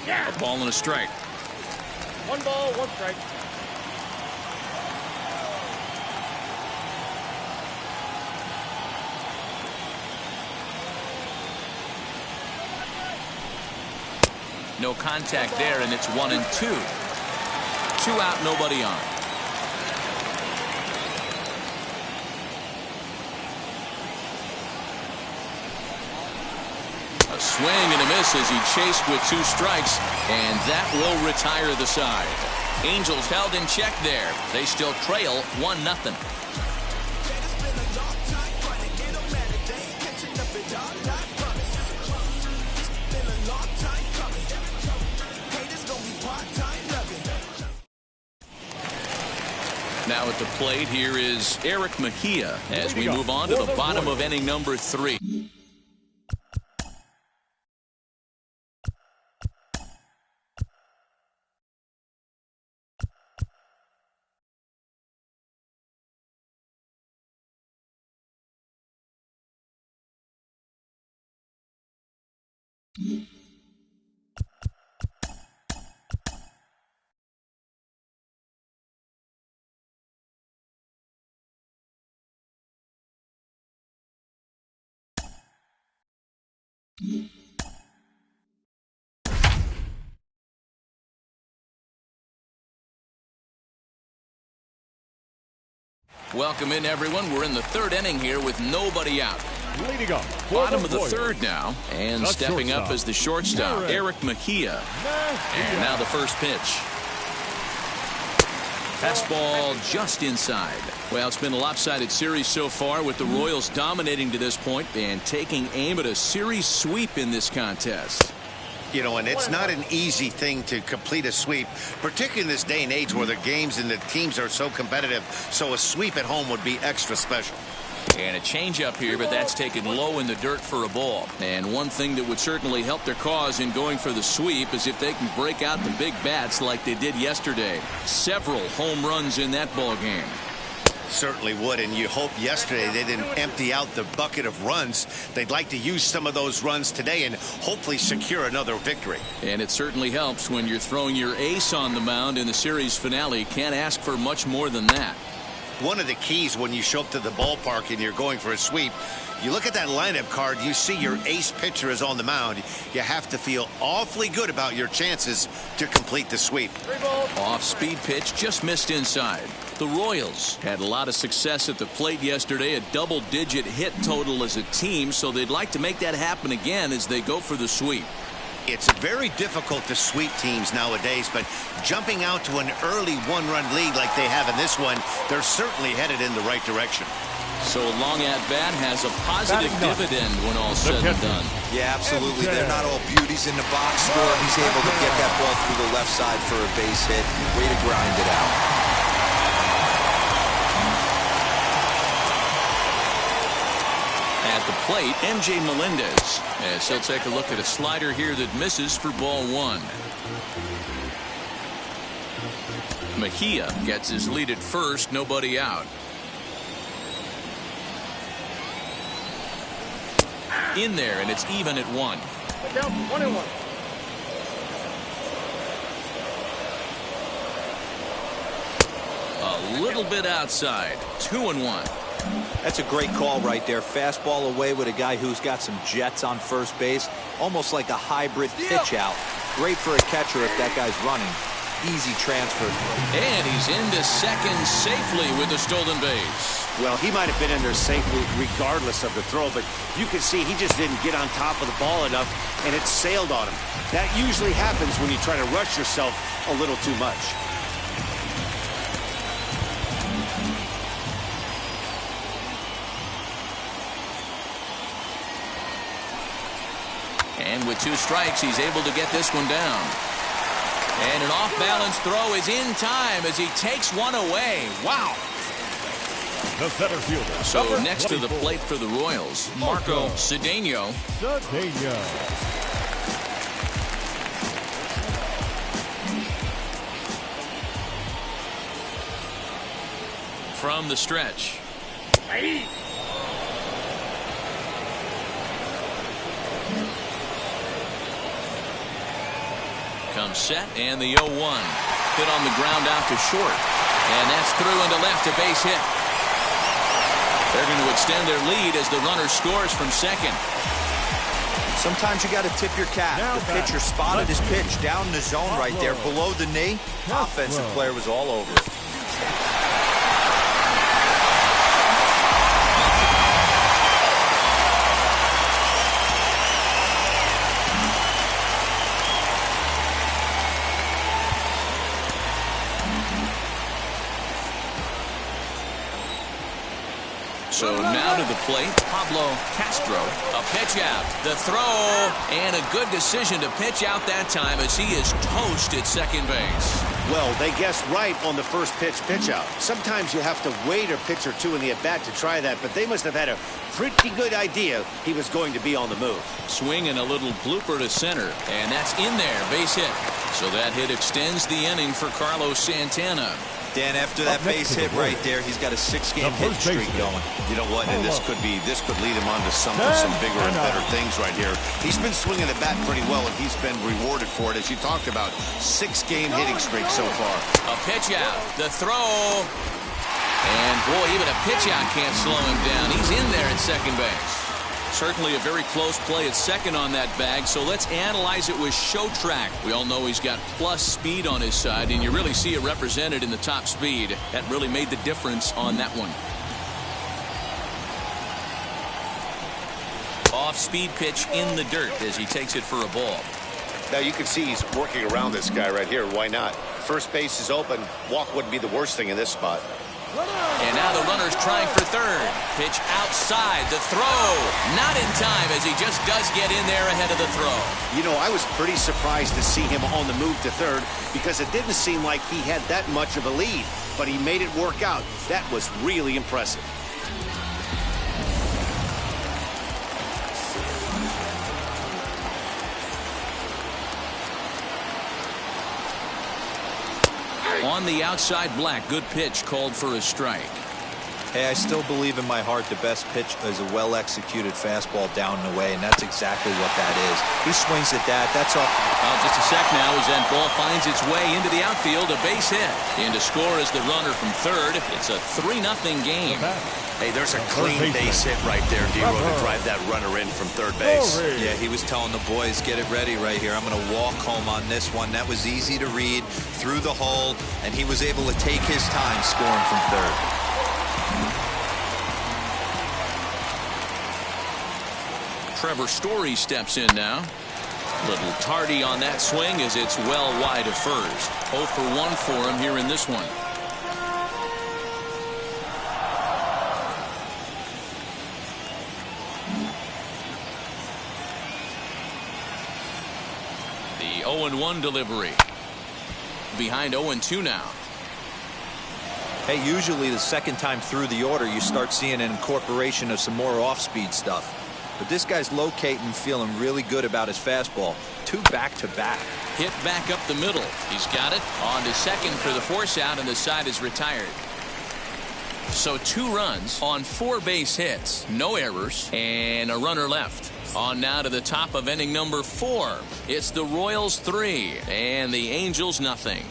A ball and a strike. 1 ball, 1 strike. No contact there, and it's 1 and 2. 2 out, nobody on. A swing and a miss as he chased with 2 strikes, and that will retire the side. Angels held in check there. They still trail 1-0. Now at the plate, here is Eric Mejia as we move on to the bottom of inning number 3. Welcome in, everyone. We're in the 3rd inning here with nobody out. Leading up, bottom of the 3rd now, and stepping up as the shortstop, Eric Mejia. And now the first pitch. Fastball just inside. Well, it's been a lopsided series so far, with the Royals dominating to this point and taking aim at a series sweep in this contest. You know, and it's not an easy thing to complete a sweep, particularly in this day and age where the games and the teams are so competitive. So a sweep at home would be extra special. And a changeup here, but that's taken low in the dirt for a ball. And one thing that would certainly help their cause in going for the sweep is if they can break out the big bats like they did yesterday. Several home runs in that ball game. Certainly would, and you hope yesterday they didn't empty out the bucket of runs. They'd like to use some of those runs today and hopefully secure another victory. And it certainly helps when you're throwing your ace on the mound in the series finale. Can't ask for much more than that. One of the keys when you show up to the ballpark and you're going for a sweep, you look at that lineup card, you see your ace pitcher is on the mound. You have to feel awfully good about your chances to complete the sweep. Off-speed pitch just missed inside. The Royals had a lot of success at the plate yesterday, a double-digit hit total as a team, so they'd like to make that happen again as they go for the sweep. It's very difficult to sweep teams nowadays, but jumping out to an early 1-run lead like they have in this one, they're certainly headed in the right direction. So a long at-bat has a positive dividend when all's said and done. Yeah, absolutely. They're not all beauties in the box score. He's able to get that ball through the left side for a base hit. Way to grind it out. At the plate, MJ Melendez, as he'll take a look at a slider here that misses for ball 1. Mejia gets his lead at first, nobody out. In there, and it's even at 1. Down 1-1. A little bit outside. 2-1. That's a great call right there. Fastball away with a guy who's got some jets on first base. Almost like a hybrid pitch out. Great for a catcher if that guy's running. Easy transfer. And he's into second safely with the stolen base. Well, he might have been in there safely regardless of the throw, but you can see he just didn't get on top of the ball enough, and it sailed on him. That usually happens when you try to rush yourself a little too much. And with 2 strikes, he's able to get this one down. And an off-balance throw is in time as he takes one away. Wow. The center fielder. So next to the plate for the Royals, Marco Cedeno. From the stretch. comes set, and the 0-1. Hit on the ground out to short. And that's through into left, a base hit. They're going to extend their lead as the runner scores from second. Sometimes you got to tip your cap. The pitcher spotted his pitch down in the zone right there below the knee. Offensive player was all over it. So now to the plate, Pablo Castro. A pitch out, the throw, and a good decision to pitch out that time as he is toast at second base. Well, they guessed right on the first pitch out. Sometimes you have to wait a pitch or two in the at-bat to try that, but they must have had a pretty good idea he was going to be on the move. Swing and a little blooper to center, and that's in there, base hit. So that hit extends the inning for Carlos Santana. Dan, after that base hit right there, he's got a 6-game hit streak going. You know what? And this could lead him on to some bigger and better things right here. He's been swinging the bat pretty well, and he's been rewarded for it, as you talked about. 6-game hitting streak so far. A pitch out, the throw, and boy, even a pitch out can't slow him down. He's in there at second base. Certainly a very close play at second on that bag, so let's analyze it with Showtrack. We all know he's got plus speed on his side, and you really see it represented in the top speed. That really made the difference on that one. Off-speed pitch in the dirt as he takes it for a ball. Now you can see he's working around this guy right here. Why not? First base is open. Walk wouldn't be the worst thing in this spot. And now the runner's trying for third. Pitch outside, the throw. Not in time as he just does get in there ahead of the throw. You know, I was pretty surprised to see him on the move to third because it didn't seem like he had that much of a lead. But he made it work out. That was really impressive. On the outside, Black. Good pitch called for a strike. Hey, I still believe in my heart the best pitch is a well-executed fastball down and away, and that's exactly what that is. He swings at that. That's off. Well, just a sec now as that ball finds its way into the outfield. A base hit. And to score is the runner from third. It's a 3-0 game. Hey, there's a clean base hit right there, D-Row, to drive that runner in from third base. Yeah, he was telling the boys, get it ready right here. I'm going to walk home on this one. That was easy to read through the hole, and he was able to take his time scoring from third. Trevor Story steps in now. Little tardy on that swing as it's well wide of first. 0 for 1 for him here in this one. The 0-1 delivery. Behind 0-2 now. Hey, usually the second time through the order, you start seeing an incorporation of some more off-speed stuff. But this guy's locating, feeling really good about his fastball. 2 back-to-back. Hit back up the middle. He's got it. On to second for the force out, and the side is retired. So 2 runs on 4 base hits. No errors, and a runner left. On now to the top of inning number 4. It's the Royals 3, and the Angels nothing.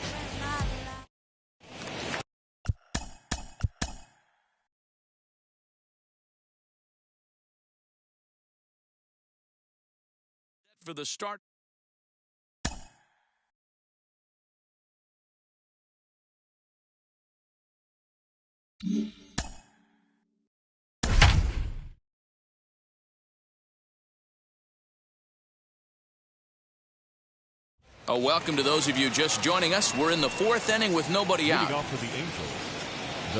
For the start. A welcome to those of you just joining us. We're in the 4th inning with nobody out. Off for the Angels.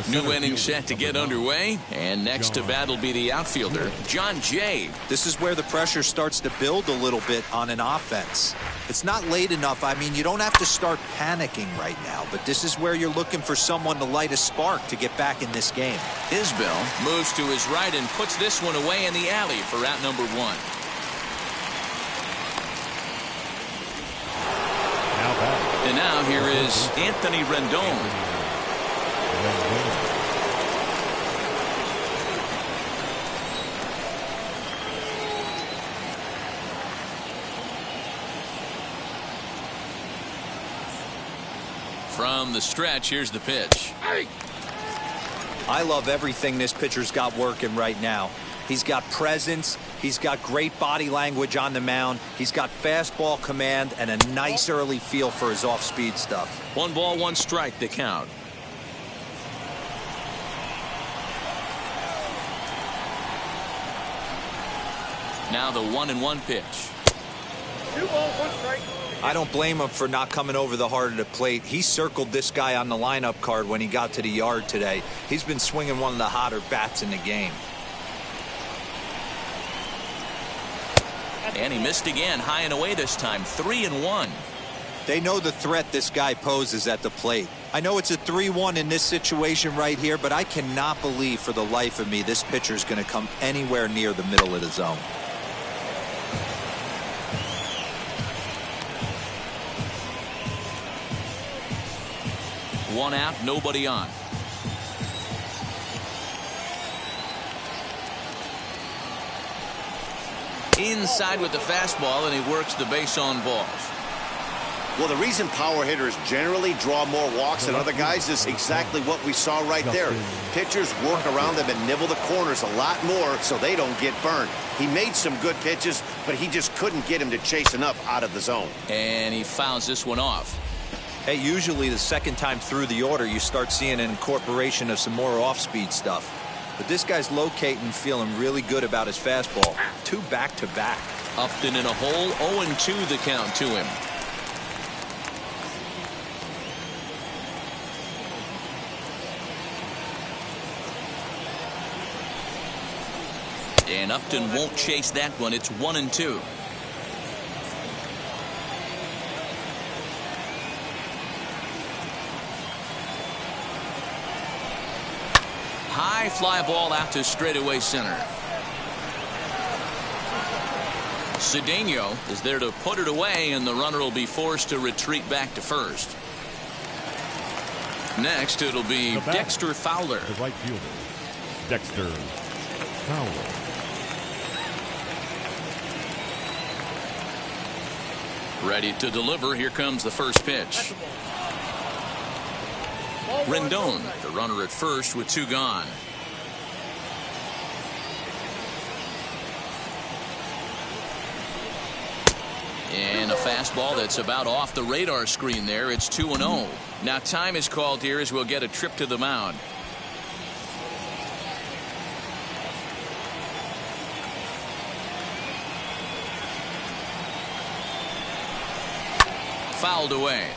New inning set to get underway, and next to bat will be the outfielder, Jon Jay. This is where the pressure starts to build a little bit on an offense. It's not late enough. I mean, you don't have to start panicking right now, but this is where you're looking for someone to light a spark to get back in this game. Isbell moves to his right and puts this one away in the alley for out number 1. And now here is Anthony Rendon. from the stretch. Here's the pitch. I love everything this pitcher's got working right now. He's got presence. He's got great body language on the mound. He's got fastball command and a nice early feel for his off-speed stuff. 1 ball, 1 strike to count. Now the 1-1 pitch. 2 balls, 1 strike. I don't blame him for not coming over the heart of the plate. He circled this guy on the lineup card when he got to the yard today. He's been swinging one of the hotter bats in the game. And he missed again, high and away this time. 3-1. They know the threat this guy poses at the plate. I know it's a 3-1 in this situation right here, but I cannot believe for the life of me this pitcher's going to come anywhere near the middle of the zone. One out, nobody on. Inside with the fastball, and he works the base on balls. Well, the reason power hitters generally draw more walks than other guys is exactly what we saw right there. Pitchers work around them and nibble the corners a lot more so they don't get burned. He made some good pitches, but he just couldn't get him to chase enough out of the zone. And he fouls this one off. Hey, usually the second time through the order, you start seeing an incorporation of some more off-speed stuff. But this guy's locating, feeling really good about his fastball. 2 back-to-back. Upton in a hole, 0-2 the count to him. And Upton won't chase that one. It's 1-2. High fly ball out to straightaway center. Cedeno is there to put it away, and the runner will be forced to retreat back to first. Next, it'll be Dexter Fowler. The right fielder, Dexter Fowler. Ready to deliver. Here comes the first pitch. Rendon, the runner at first with 2 gone. And a fastball that's about off the radar screen there. It's 2-0. Now time is called here as we'll get a trip to the mound. Fouled away.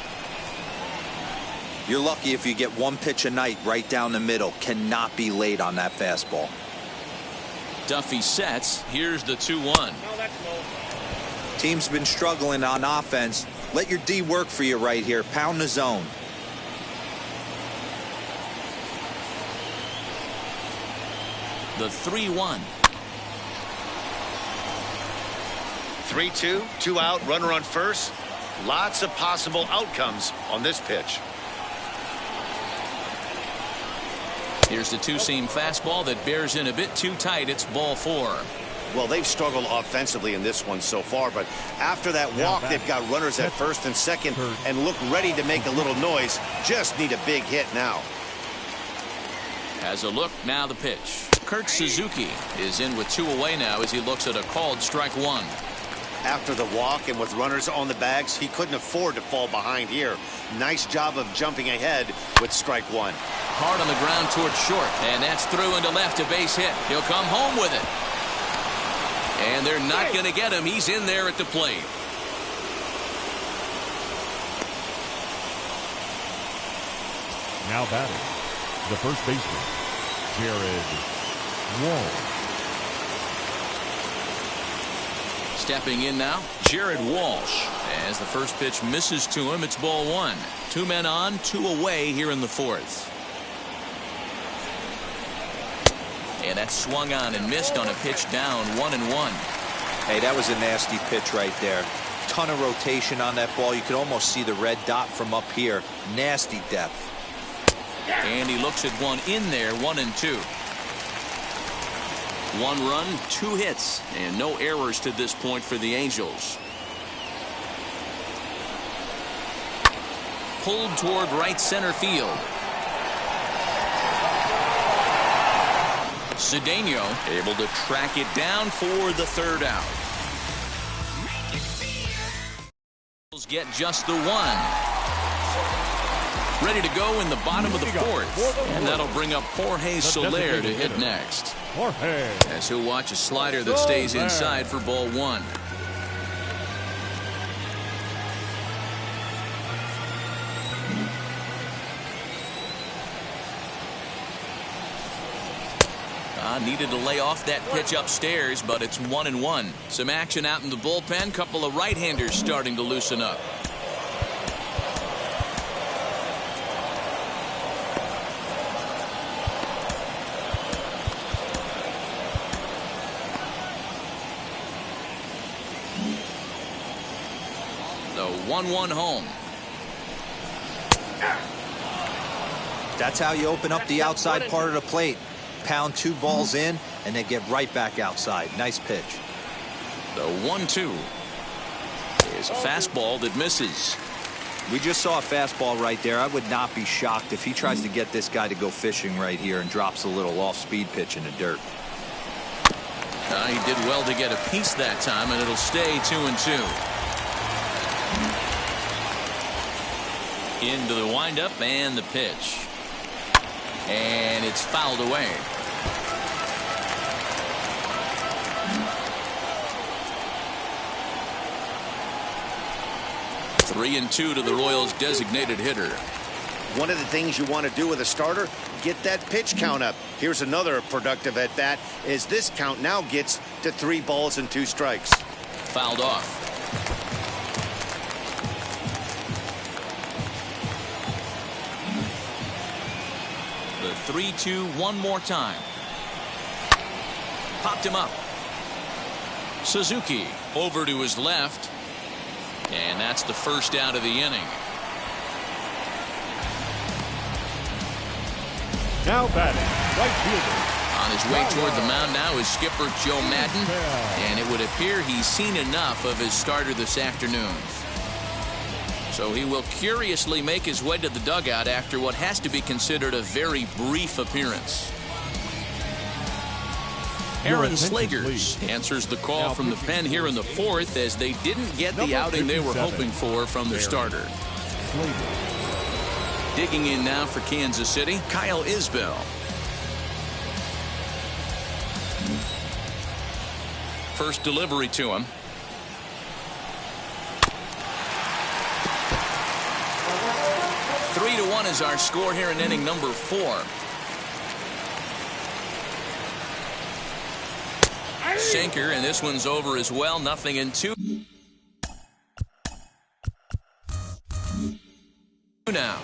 You're lucky if you get 1 pitch a night right down the middle. Cannot be late on that fastball. Duffy sets. Here's the 2-1. No, that's low. Team's been struggling on offense. Let your D work for you right here. Pound the zone. The 3-1. 3-2, 2 out, runner on first. Lots of possible outcomes on this pitch. Here's the 2-seam fastball that bears in a bit too tight. It's ball 4. Well, they've struggled offensively in this one so far, but after that walk, they've got runners at first and second and look ready to make a little noise. Just need a big hit now. Has a look, now the pitch. Kurt Suzuki is in with 2 away now as he looks at a called strike 1. After the walk and with runners on the bags, he couldn't afford to fall behind here. Nice job of jumping ahead with strike 1. Hard on the ground towards short, and that's through into left, a base hit. He'll come home with it. And they're not going to get him. He's in there at the plate. Now batting, the first baseman, Jared Walsh. Stepping in now, Jared Walsh. As the first pitch misses to him, it's ball 1. 2 men on, 2 away here in the 4th. And that's swung on and missed on a pitch down, 1-1. Hey, that was a nasty pitch right there. Ton of rotation on that ball. You could almost see the red dot from up here. Nasty depth. And he looks at one in there, 1-2. 1 run, 2 hits, and no errors to this point for the Angels. pulled toward right center field. Cedeno able to track it down for the third out. Get just the one. Ready to go in the bottom of the fourth. And that'll bring up Jorge Soler to hit next. As he'll watch a slider that stays inside for ball one. Needed to lay off that pitch upstairs, but it's 1-1. Some action out in the bullpen. Couple of right-handers starting to loosen up. The 1-1 home. That's how you open up the outside part of the plate. Pound 2 balls in, and they get right back outside. Nice pitch. The 1-2 is a fastball that misses. We just saw a fastball right there. I would not be shocked if he tries to get this guy to go fishing right here and drops a little off-speed pitch in the dirt. He did well to get a piece that time, and it'll stay 2-2. Into the windup and the pitch. And it's fouled away. 3-2 to the Royals' designated hitter. One of the things you want to do with a starter, get that pitch count up. Here's another productive at bat, as this count now gets to 3 balls and 2 strikes. Fouled off. The 3-2 one more time. Popped him up. Suzuki over to his left. And that's the first out of the inning. Now batting, right fielder. On his way toward the mound now is skipper Joe Maddon. And it would appear he's seen enough of his starter this afternoon. So he will curiously make his way to the dugout after what has to be considered a very brief appearance. Aaron Slegers answers the call from the pen here in the fourth, as they didn't get the outing they were hoping for from their starter. Digging in now for Kansas City, Kyle Isbell. First delivery to him. Three to 1 is our score here in inning number 4. Sinker, and this one's over as well. 0-2 now.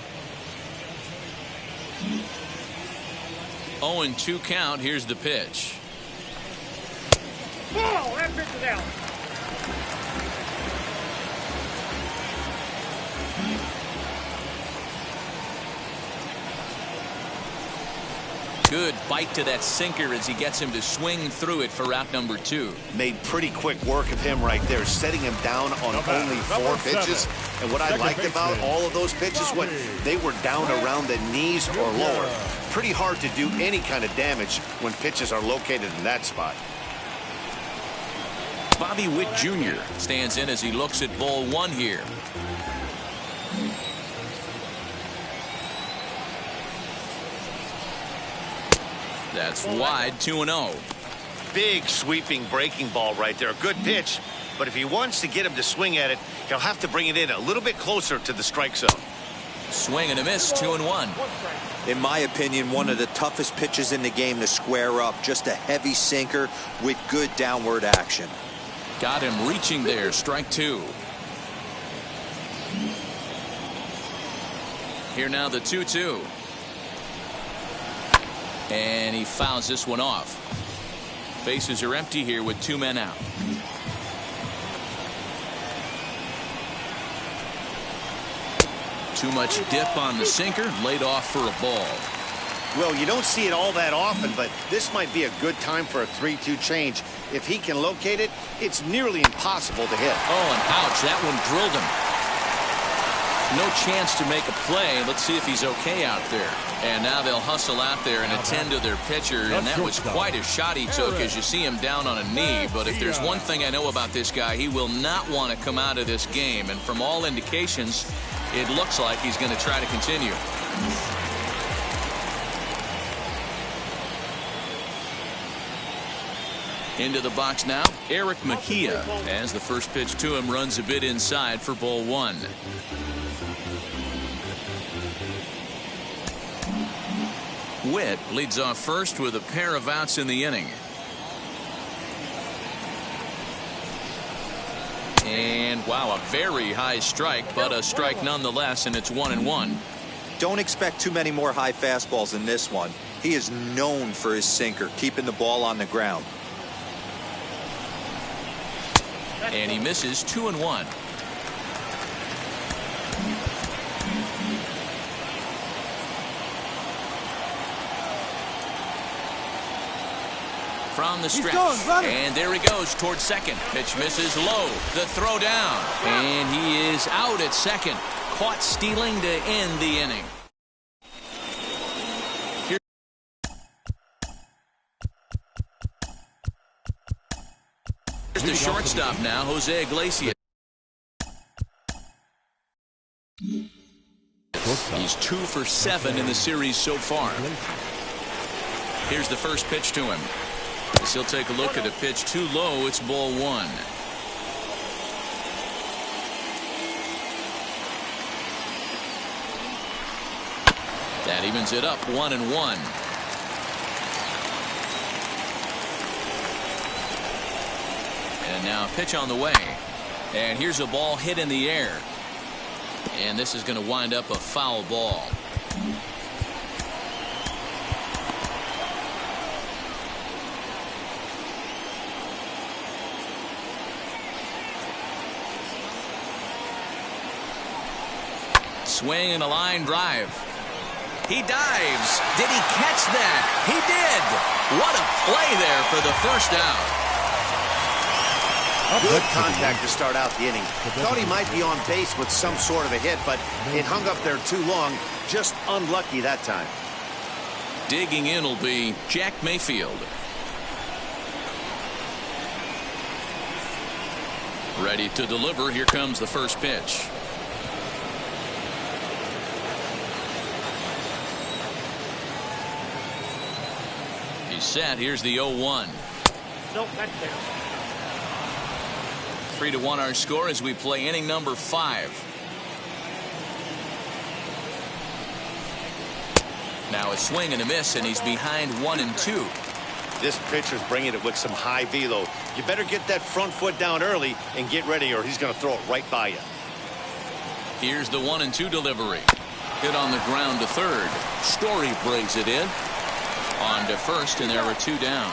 0-2 count. Here's the pitch. Ball, that pitch is out. Good bite to that sinker as he gets him to swing through it for out number 2. Made pretty quick work of him right there, setting him down on only 4 pitches. And what I liked about all of those pitches, when they were down around the knees or lower. Pretty hard to do any kind of damage when pitches are located in that spot. Bobby Witt Jr. stands in as he looks at ball 1 here. That's wide, 2-0. Big sweeping breaking ball right there. Good pitch, but if he wants to get him to swing at it, he'll have to bring it in a little bit closer to the strike zone. Swing and a miss, 2-1. In my opinion, one of the toughest pitches in the game to square up. Just a heavy sinker with good downward action. Got him reaching there, strike 2. Here now the 2-2. And he fouls this one off. Bases are empty here with 2 men out. Too much dip on the sinker, laid off for a ball. Well, you don't see it all that often, but this might be a good time for a 3-2 change. If he can locate it, it's nearly impossible to hit. Oh, and ouch, that one drilled him. No chance to make a play. Let's see if he's okay out there. And now they'll hustle out there and attend to their pitcher. And that was quite a shot he took as you see him down on a knee. But if there's one thing I know about this guy, he will not want to come out of this game. And from all indications, it looks like he's going to try to continue. Into the box now, Eric Mejia, as the first pitch to him runs a bit inside for ball one. Witt leads off first with a pair of outs in the inning. And wow, a very high strike, but a strike nonetheless, and it's 1-1. Don't expect too many more high fastballs in this one. He is known for his sinker, keeping the ball on the ground. And he misses 2-1. From the stretch, and there he goes towards second. Pitch misses low. The throw down, and he is out at second. Caught stealing to end the inning. Here's the shortstop now, Jose Iglesias. He's 2 for 7 in the series so far. Here's the first pitch to him. As he'll take a look at a pitch too low. It's ball one. That evens it up 1-1. And now a pitch on the way. And here's a ball hit in the air. And this is going to wind up a foul ball. Swing and a line drive. He dives. Did he catch that? He did. What a play there for the first out. Good contact to start out the inning. Thought he might be on base with some sort of a hit, but it hung up there too long. Just unlucky that time. Digging in will be Jack Mayfield. Ready to deliver. Here comes the first pitch. He's set. Here's the 0-1. Nope, that's there. 3-1 our score as we play inning number 5. Now a swing and a miss, and he's behind 1-2. This pitcher's bringing it with some high velo. You better get that front foot down early and get ready, or he's going to throw it right by you. Here's the 1-2 delivery. Hit on the ground to third. Story brings it in. On to first, and there are 2 down.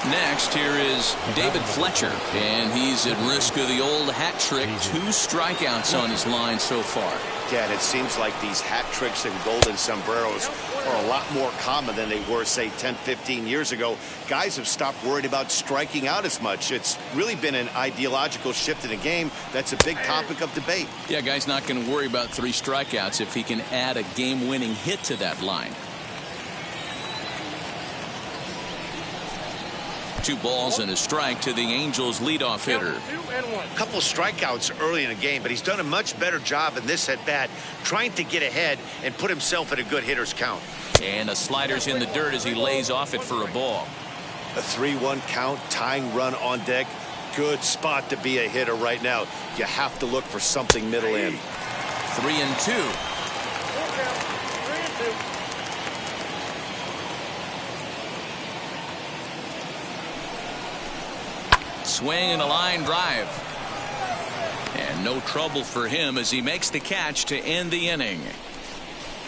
Next, here is David Fletcher, and he's at risk of the old hat trick. 2 strikeouts on his line so far. Dad, it seems like these hat tricks and golden sombreros are a lot more common than they were, say, 10, 15 years ago. Guys have stopped worried about striking out as much. It's really been an ideological shift in the game. That's a big topic of debate. Yeah, guy's not going to worry about 3 strikeouts if he can add a game-winning hit to that line. 2 balls and a strike to the Angels leadoff hitter. 2-1. A couple strikeouts early in the game, but he's done a much better job in this at-bat trying to get ahead and put himself at a good hitter's count. And the slider's in the dirt as he lays off it for a ball. A 3-1 count, tying run on deck. Good spot to be a hitter right now. You have to look for something middle in. 3-2. 3-2. Swing and a line drive. And no trouble for him as he makes the catch to end the inning.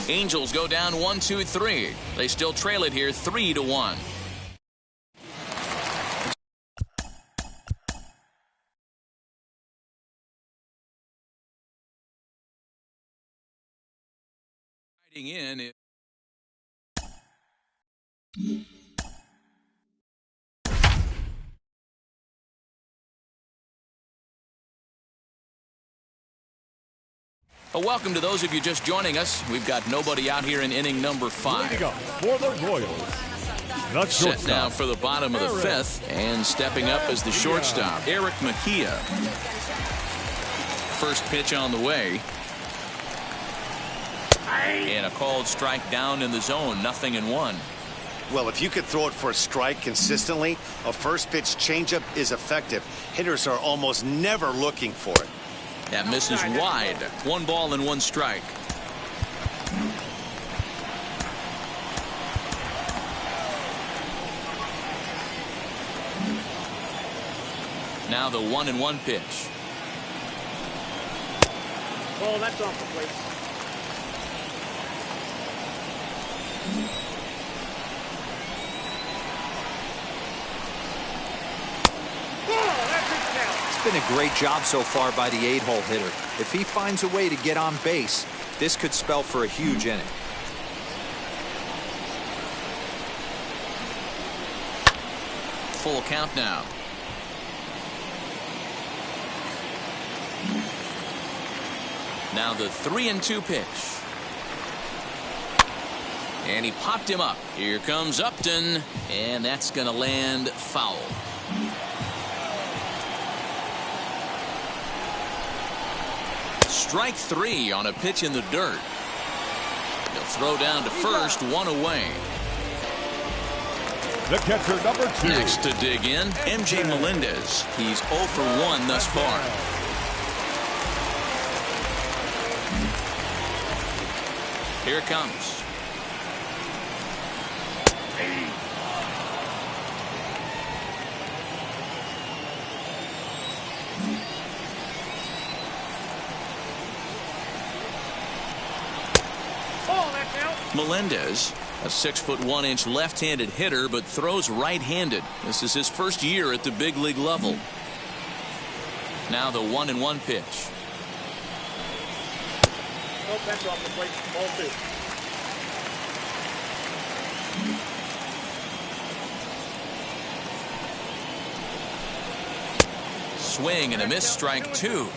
Angels go down 1-2-3. They still trail it here 3-1. In. Welcome to those of you just joining us. We've got nobody out here in inning number 5. Leading up for the Royals, the Set now shortstop, for the bottom of the 5th, and stepping up as the shortstop, Eric Mejia. First pitch on the way. And a called strike down in the zone, 0-1. Well, if you could throw it for a strike consistently, a first pitch changeup is effective. Hitters are almost never looking for it. That misses wide. 1 ball and 1 strike. Now the 1-1 pitch. Oh, that's off the plate. It's been a great job so far by the 8-hole hitter. If he finds a way to get on base, this could spell for a huge inning. Full count now. Now the 3-2 pitch. And he popped him up. Here comes Upton, and that's going to land foul. Strike 3 on a pitch in the dirt. He'll throw down to first, 1 away. the catcher, number 2. Next to dig in, MJ Melendez. He's 0 for 1 thus far. Here it comes. Melendez, a 6'1" left-handed hitter, but throws right-handed. This is his first year at the big league level. Now the 1-1 pitch. Nope, that's off the plate. Ball 2. Swing and a miss, strike 2.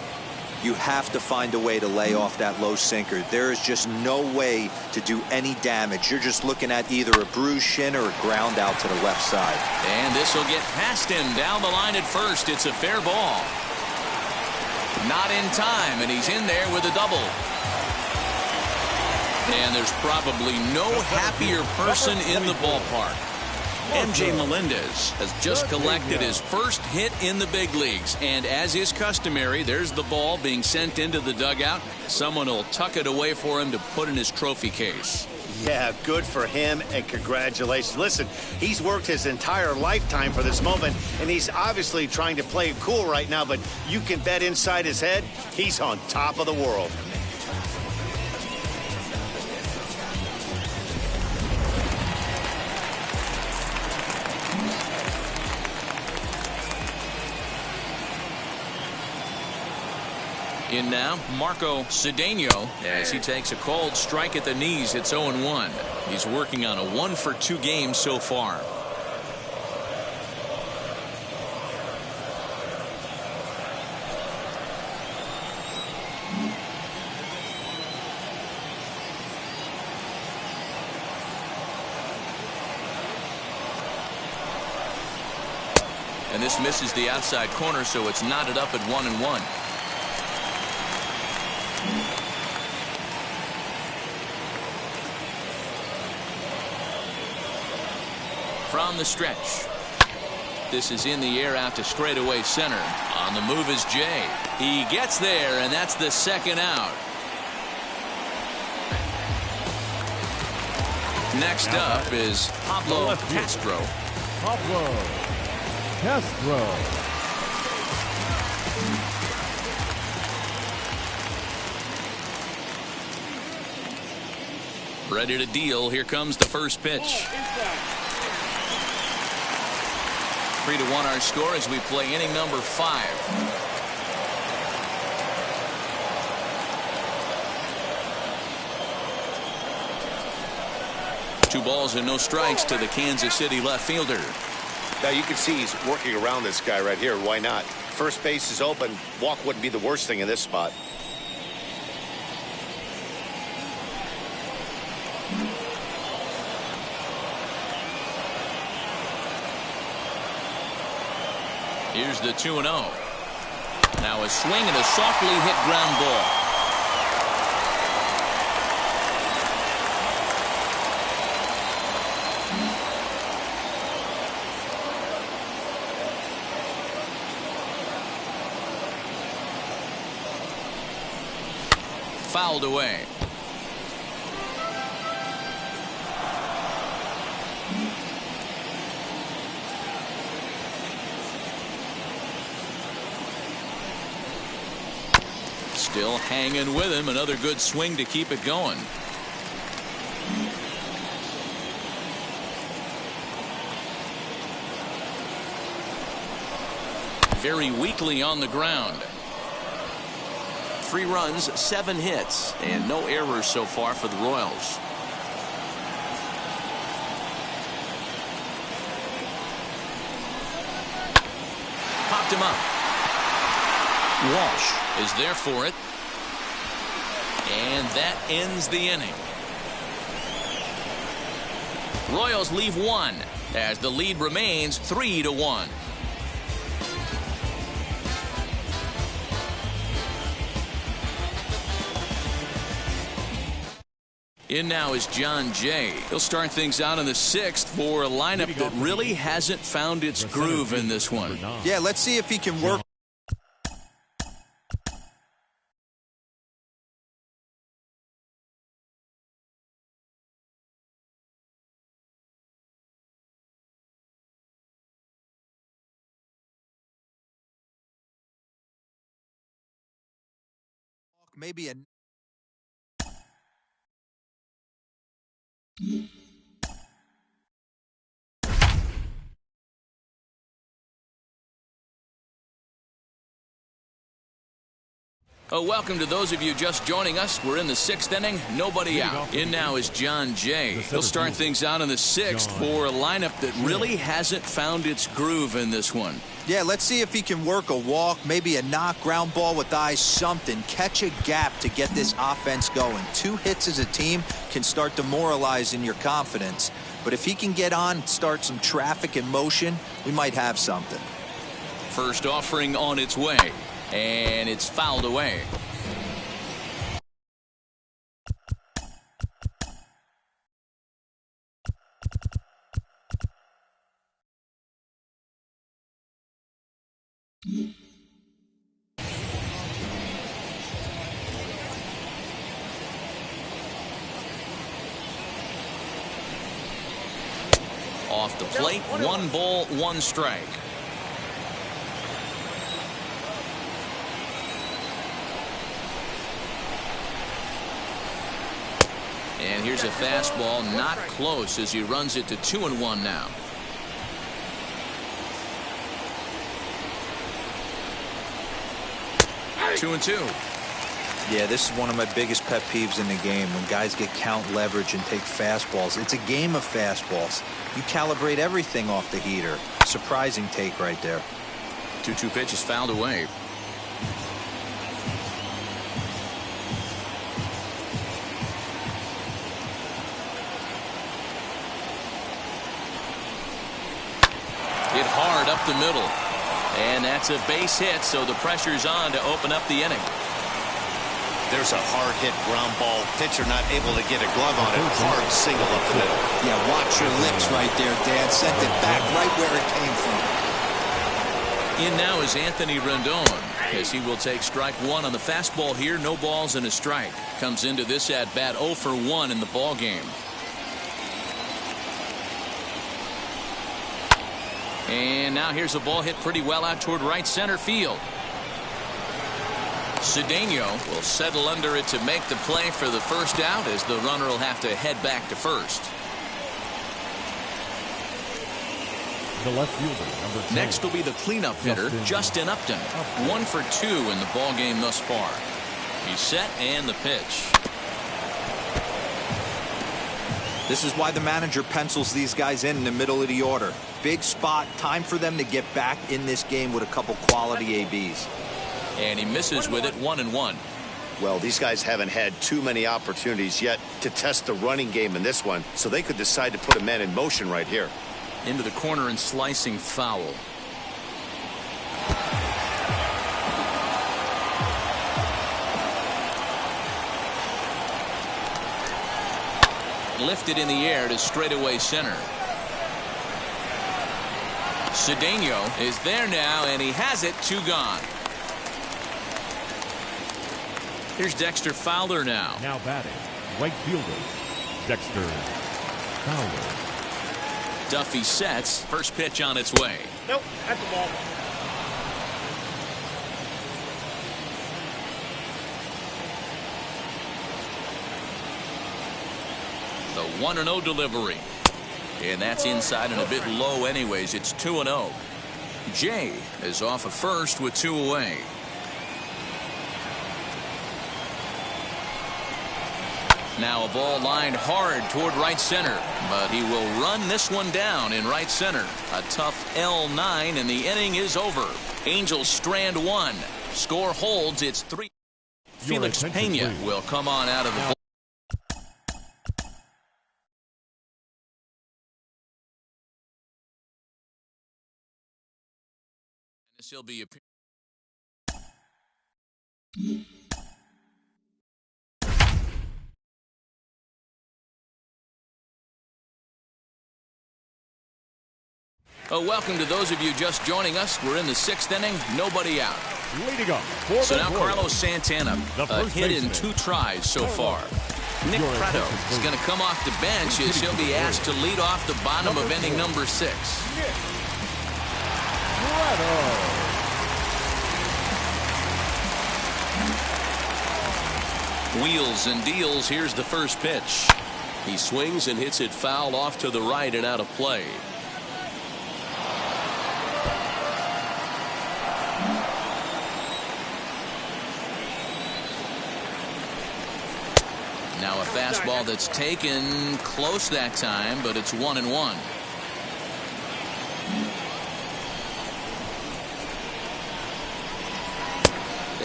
You have to find a way to lay off that low sinker. There is just no way to do any damage. You're just looking at either a bruised shin or a ground out to the left side. And this will get past him down the line at first. It's a fair ball. Not in time, and he's in there with a double. And there's probably no happier person in the ballpark. MJ Melendez has just collected his first hit in the big leagues, and as is customary, there's the ball being sent into the dugout. Someone will tuck it away for him to put in his trophy case. Yeah, good for him, and congratulations. Listen, he's worked his entire lifetime for this moment, and he's obviously trying to play it cool right now, but you can bet inside his head, he's on top of the world. In now, Marco Cedeno, as he takes a called strike at the knees. It's 0-1. He's working on a 1-for-2 game so far. And this misses the outside corner, so it's knotted up at 1-1. From the stretch. This is in the air out to straightaway center. On the move is Jay. He gets there, and that's the second out. Next up is Pablo Castro. Pablo Castro. Ready to deal. Here comes the first pitch. 3-1 our score as we play inning number 5. 2 balls and no strikes to the Kansas City left fielder. Now you can see he's working around this guy right here. Why not? First base is open. Walk wouldn't be the worst thing in this spot. Here's the 2-0. Now a swing and a softly hit ground ball. Fouled away. Still hanging with him. Another good swing to keep it going. Very weakly on the ground. 3 runs, 7 hits, and no errors so far for the Royals. Popped him up. Walsh is there for it. And that ends the inning. Royals leave 1 as the lead remains 3-1. In now is John Jay. He'll start things out in the 6th for a lineup that really hasn't found its groove in this one. Yeah, let's see if he can work. Maybe a welcome to those of you just joining us. We're in the 6th inning. Nobody out. In now is John Jay. He'll start things out in the 6th for a lineup that really hasn't found its groove in this one. Yeah, let's see if he can work a walk, maybe a knock, ground ball with eyes, something. Catch a gap to get this offense going. 2 hits as a team can start demoralizing your confidence. But if he can get on, start some traffic in motion, we might have something. First offering on its way, and it's fouled away. Off the plate, 1 ball, 1 strike. And here's a fastball, not close as he runs it to 2-1 now. Two and 2. Yeah, this is one of my biggest pet peeves in the game, when guys get count leverage and take fastballs. It's a game of fastballs. You calibrate everything off the heater. Surprising take right there. 2-2 pitch is fouled away. Hit hard up the middle. And that's a base hit, so the pressure's on to open up the inning. There's a hard hit ground ball. Pitcher not able to get a glove on it. Hard single up the middle. Yeah, watch your lips right there, Dad. Sent it back right where it came from. In now is Anthony Rendon, as he will take strike 1 on the fastball here. No balls and a strike. Comes into this at bat 0 for 1 in the ball game. And now here's a ball hit pretty well out toward right center field. Cedeno will settle under it to make the play for the first out, as the runner will have to head back to first. The left fielder, number 10. Next will be the cleanup hitter, Justin Upton. 1 for 2 in the ball game thus far. He's set, and the pitch. This is why the manager pencils these guys in the middle of the order. Big spot, time for them to get back in this game with a couple quality ABs. And he misses with it, 1-1. Well, these guys haven't had too many opportunities yet to test the running game in this one, so they could decide to put a man in motion right here. Into the corner and slicing foul. Lifted in the air to straightaway center. Cedeno is there now, and he has it. 2 gone. Here's Dexter Fowler now. Now batting, right fielder, Dexter Fowler. Duffy sets. First pitch on its way. Nope, that's the ball. The 1-0 delivery. And that's inside and a bit low anyways. It's 2-0. Jay is off of first with 2 away. Now a ball lined hard toward right center, but he will run this one down in right center. A tough L9, and the inning is over. Angels strand 1. Score holds. It's 3. Felix Pena will come on out of the ball. He'll be welcome to those of you just joining us. We're in the 6th inning. Nobody out. Leading up. So now Carlos Santana, a hit in 2 tries so far. Nick Pratto is going to come off the bench as he'll be asked to lead off the bottom of inning number 6. Wheels and deals. Here's the first pitch. He swings and hits it foul off to the right and out of play. Now a fastball that's taken close that time, but it's 1-1.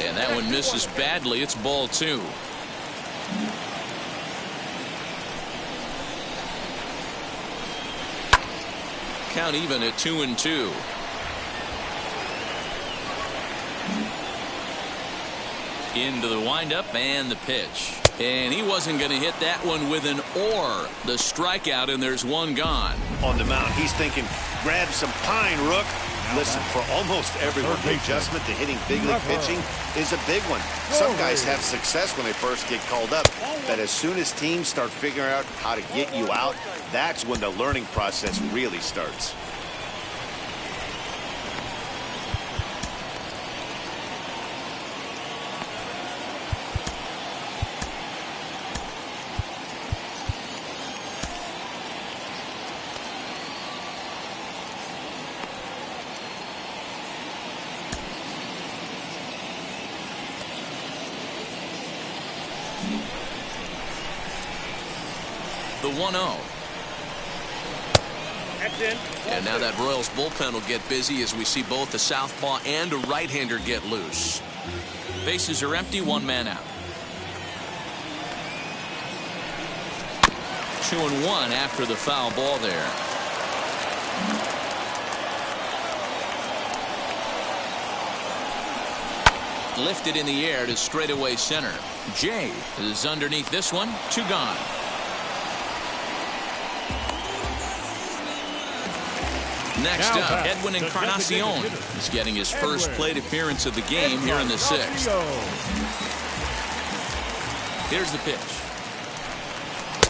And that one misses badly. It's ball 2. Count even at 2-2. Into the windup and the pitch. And he wasn't going to hit that one with an or. The strikeout, and there's 1 gone. On the mound, he's thinking, grab some pine, Rook. Listen, for almost everyone, the adjustment to hitting big league pitching is a big one. Some guys have success when they first get called up, but as soon as teams start figuring out how to get you out, that's when the learning process really starts. The 1-0. That's in. And now that Royals bullpen will get busy as we see both a southpaw and a right-hander get loose. Bases are empty, 1 man out. 2-1 after the foul ball there. Lifted in the air to straightaway center. Jay is underneath this one. 2 gone. Next up, Edwin Encarnacion is getting his first plate appearance of the game here in the 6th. Here's the pitch.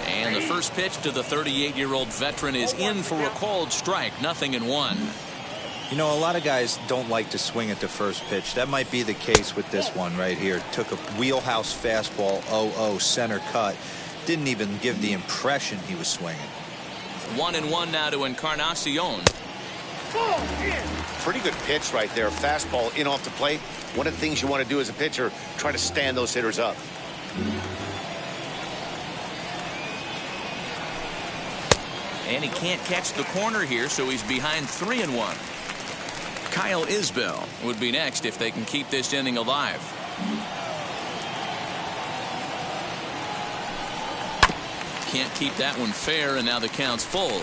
And the first pitch to the 38-year-old veteran is in for a called strike. 0-1. You know, a lot of guys don't like to swing at the first pitch. That might be the case with this one right here. Took a wheelhouse fastball, 0-0 center cut. Didn't even give the impression he was swinging. 1-1 now to Encarnacion. Pretty good pitch right there. Fastball in off the plate. One of the things you want to do as a pitcher, try to stand those hitters up. And he can't catch the corner here, so he's behind 3-1. Kyle Isbell would be next if they can keep this inning alive. Can't keep that one fair, and now the count's full.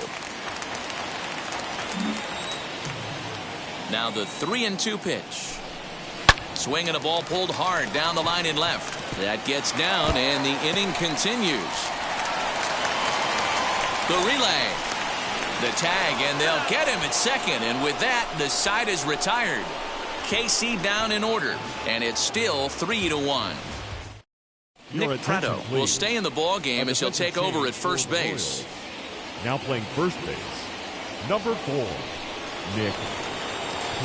Now the 3-2 pitch. Swing and a ball pulled hard down the line and left. That gets down, and the inning continues. The relay. The tag, and they'll get him at second. And with that, the side is retired. KC down in order, and it's still 3-1. Nick Pratto will stay in the ball game as he'll take over at first base. Now playing first base, number 4, Nick Pratto.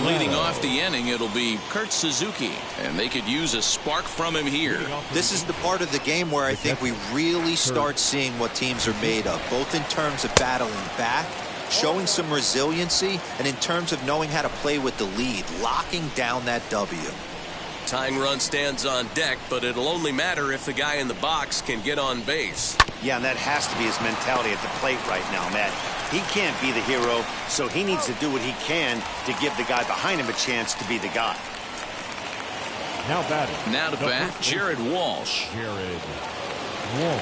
Leading off the inning, it'll be Kurt Suzuki, and they could use a spark from him here. This is the part of the game where I think we really start seeing what teams are made of, both in terms of battling back, showing some resiliency, and in terms of knowing how to play with the lead, locking down that W. Tying run stands on deck, but it'll only matter if the guy in the box can get on base. Yeah, and that has to be his mentality at the plate right now, Matt. He can't be the hero, so he needs to do what he can to give the guy behind him a chance to be the guy. Now batting. Now to bat, Jared Walsh. Jared Walsh.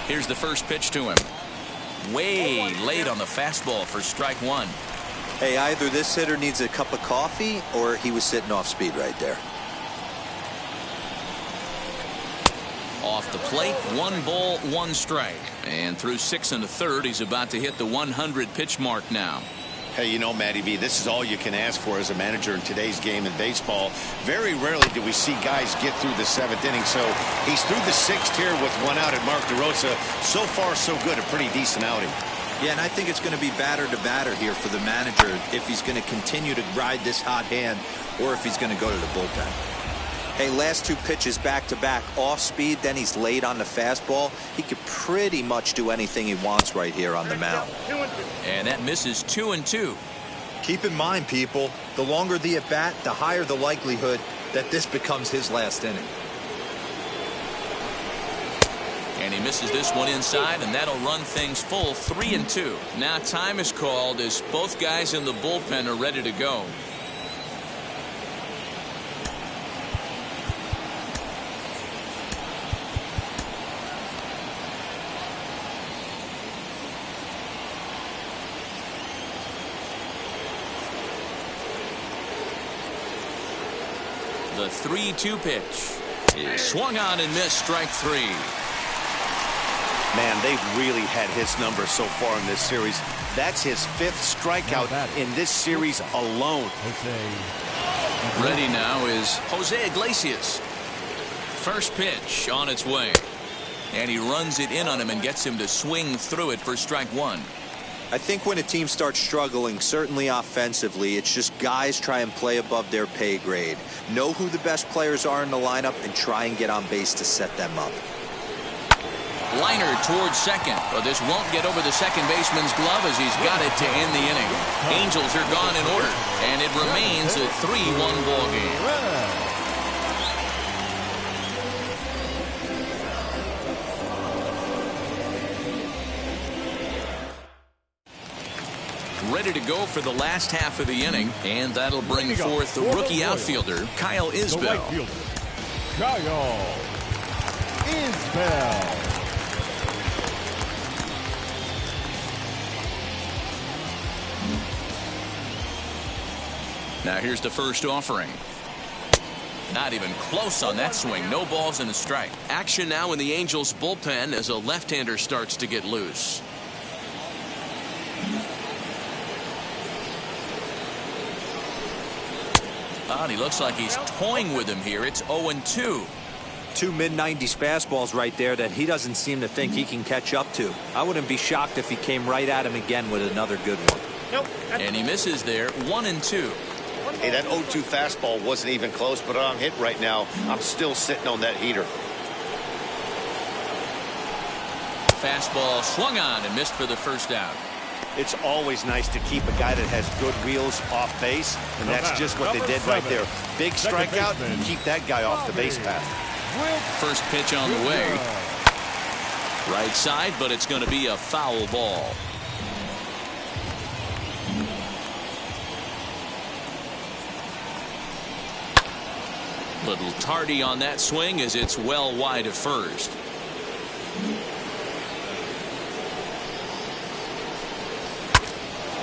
Here's the first pitch to him. Way late on the fastball for strike one. Hey, either this hitter needs a cup of coffee or he was sitting off speed right there. Off the plate, 1 ball, 1 strike. And through 6 1/3, he's about to hit the 100 pitch mark now. Hey, you know, Matty V, this is all you can ask for as a manager in today's game in baseball. Very rarely do we see guys get through the 7th inning, so he's through the 6th here with 1 out at Mark DeRosa. So far, so good. A pretty decent outing. Yeah, and I think it's going to be batter to batter here for the manager if he's going to continue to ride this hot hand or if he's going to go to the bullpen. Hey, last 2 pitches back-to-back off speed, then he's late on the fastball. He could pretty much do anything he wants right here on the mound. And that misses 2-2. Keep in mind, people, the longer the at-bat, the higher the likelihood that this becomes his last inning. And he misses this one inside, and that'll run things full 3-2. Now time is called as both guys in the bullpen are ready to go. The 3-2 pitch is swung on and missed, strike 3. Man, they've really had his number so far in this series. That's his 5th strikeout in this series alone. Ready now is Jose Iglesias. First pitch on its way. And he runs it in on him and gets him to swing through it for strike 1. I think when a team starts struggling, certainly offensively, it's just guys try and play above their pay grade. Know who the best players are in the lineup and try and get on base to set them up. Liner towards second, but this won't get over the second baseman's glove as he's got it to end the inning. Angels are gone in order, and it remains a 3-1 ball game. Ready to go for the last half of the inning, and that'll bring forth the rookie outfielder, Kyle Isbell. The right fielder, Kyle Isbell. Now here's the first offering. Not even close on that swing. No balls and a strike. Action now in the Angels bullpen as a left-hander starts to get loose. And he looks like he's toying with him here. It's 0-2. 2 mid-90s fastballs right there that he doesn't seem to think he can catch up to. I wouldn't be shocked if he came right at him again with another good one. Nope. And he misses there, 1-2. Hey, that 0-2 fastball wasn't even close, but I'm hit right now. I'm still sitting on that heater. Fastball swung on and missed for the first out. It's always nice to keep a guy that has good wheels off base, and that's just what they did right there. Big strikeout, keep that guy off the base path. First pitch on the way. Right side, but it's going to be a foul ball. Little tardy on that swing as it's well wide of first.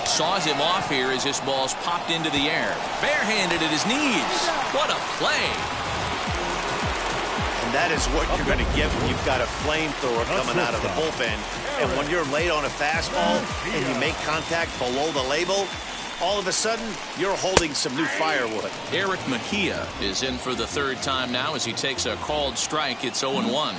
Saws him off here as this ball's popped into the air. Barehanded at his knees. What a play. And that is what you're going to get when you've got a flamethrower coming out of the bullpen. And when you're late on a fastball and you make contact below the label, all of a sudden, you're holding some new firewood. Eric Mejia is in for the third time now as he takes a called strike. It's 0-1.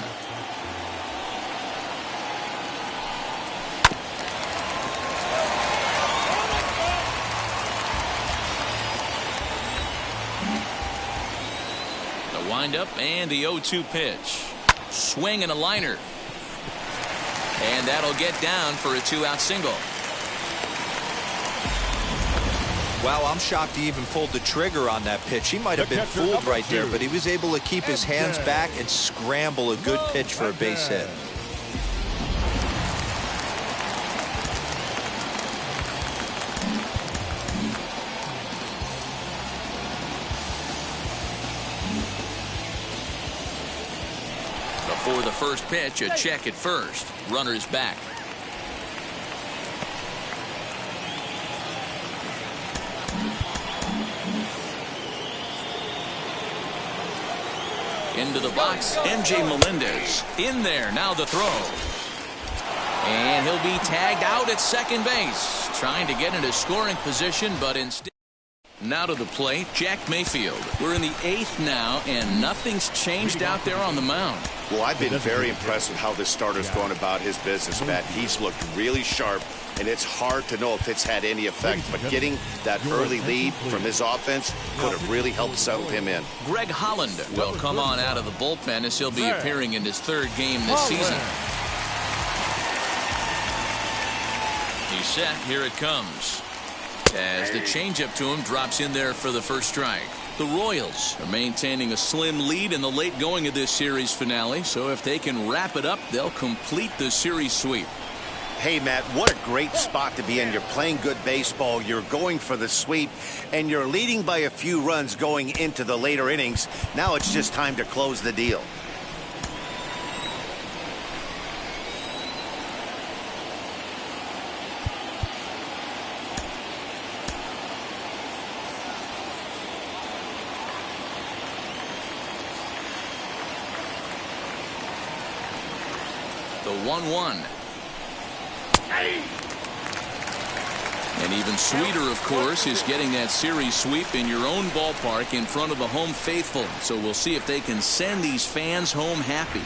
The windup and the 0-2 pitch. Swing and a liner. And that'll get down for a 2-out single. Wow, I'm shocked he even pulled the trigger on that pitch. He might have been fooled right there, but he was able to keep his hands back and scramble a good pitch for a base hit. Before the first pitch, a check at first. Runner's back. Into the box, MJ Melendez. In there, now the throw. And he'll be tagged out at second base. Trying to get into scoring position, but instead. Now to the plate, Jack Mayfield. We're in the 8th now, and nothing's changed out there on the mound. Well, I've been very impressed with how this starter's going about his business, Matt. He's looked really sharp, and it's hard to know if it's had any effect. But getting that early lead from his offense could have really helped settle him in. Greg Holland will come on out of the bullpen as he'll be appearing in his 3rd game this season. He's set. Here it comes. As the changeup to him drops in there for the first strike. The Royals are maintaining a slim lead in the late going of this series finale, so if they can wrap it up, they'll complete the series sweep. Hey, Matt, what a great spot to be in. You're playing good baseball, you're going for the sweep, and you're leading by a few runs going into the later innings. Now it's just time to close the deal. The 1-1. And even sweeter, of course, is getting that series sweep in your own ballpark in front of the home faithful. So we'll see if they can send these fans home happy.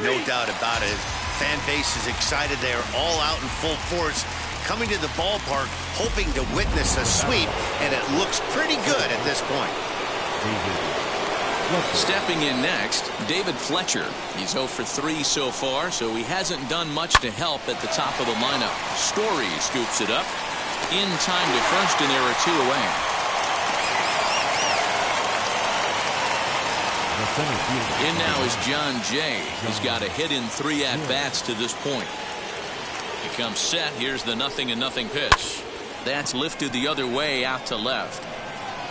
No doubt about it. Fan base is excited. They are all out in full force, coming to the ballpark, hoping to witness a sweep, and it looks pretty good at this point. Stepping in next, David Fletcher. He's 0 for 3 so far, so he hasn't done much to help at the top of the lineup. Story scoops it up. In time to first, and there are 2 away. In now is John Jay. He's got a hit in 3 at-bats to this point. He comes set. Here's the 0-0 pitch. That's lifted the other way out to left.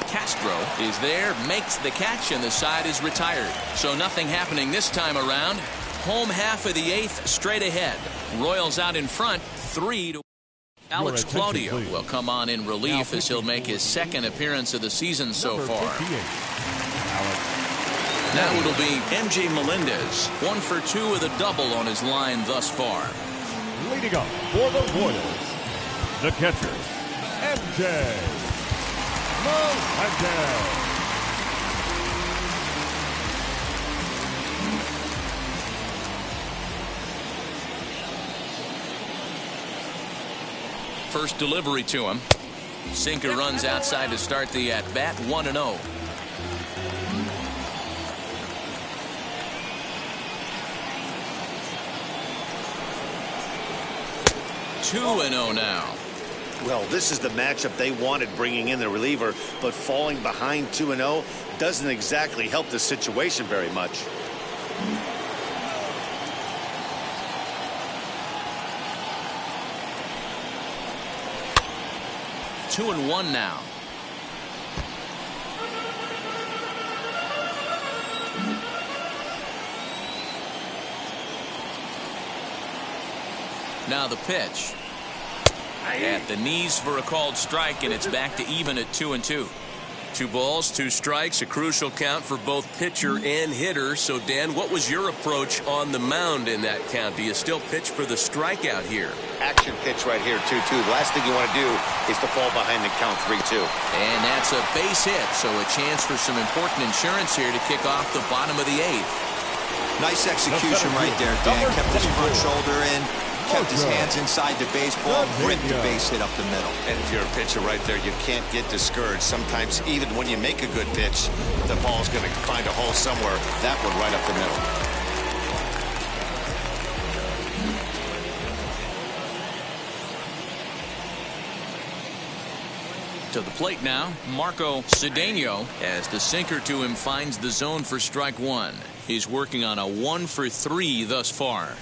Castro is there, makes the catch, and the side is retired. So nothing happening this time around. Home half of the 8th straight ahead. Royals out in front, 3-1. Alex Claudio will come on in relief as he'll make his 2nd appearance of the season so far. Now it'll be MJ Melendez, 1 for 2 with a double on his line thus far. Leading up for the Royals, the catcher, MJ Melendez. First delivery to him. Sinker runs outside to start the at-bat, 1-0. Now. Well, this is the matchup they wanted, bringing in the reliever, but falling behind 2-0 doesn't exactly help the situation very much. Two and one now. Now the pitch. At the knees for a called strike, and it's back to even at 2-2. 2 balls, 2 strikes, a crucial count for both pitcher and hitter. So, Dan, what was your approach on the mound in that count? Do you still pitch for the strikeout here? Action pitch right here, 2-2. The last thing you want to do is to fall behind the count 3-2. And that's a base hit, so a chance for some important insurance here to kick off the bottom of the 8th. Nice execution right there, Dan. Kept his front shoulder in, kept his hands inside the baseball, ripped the base hit up the middle. And if you're a pitcher right there, you can't get discouraged. Sometimes even when you make a good pitch, the ball's going to find a hole somewhere. That one right up the middle. To the plate now, Marco Cedeno, as the sinker to him finds the zone for strike 1. He's working on a 1 for 3 thus far.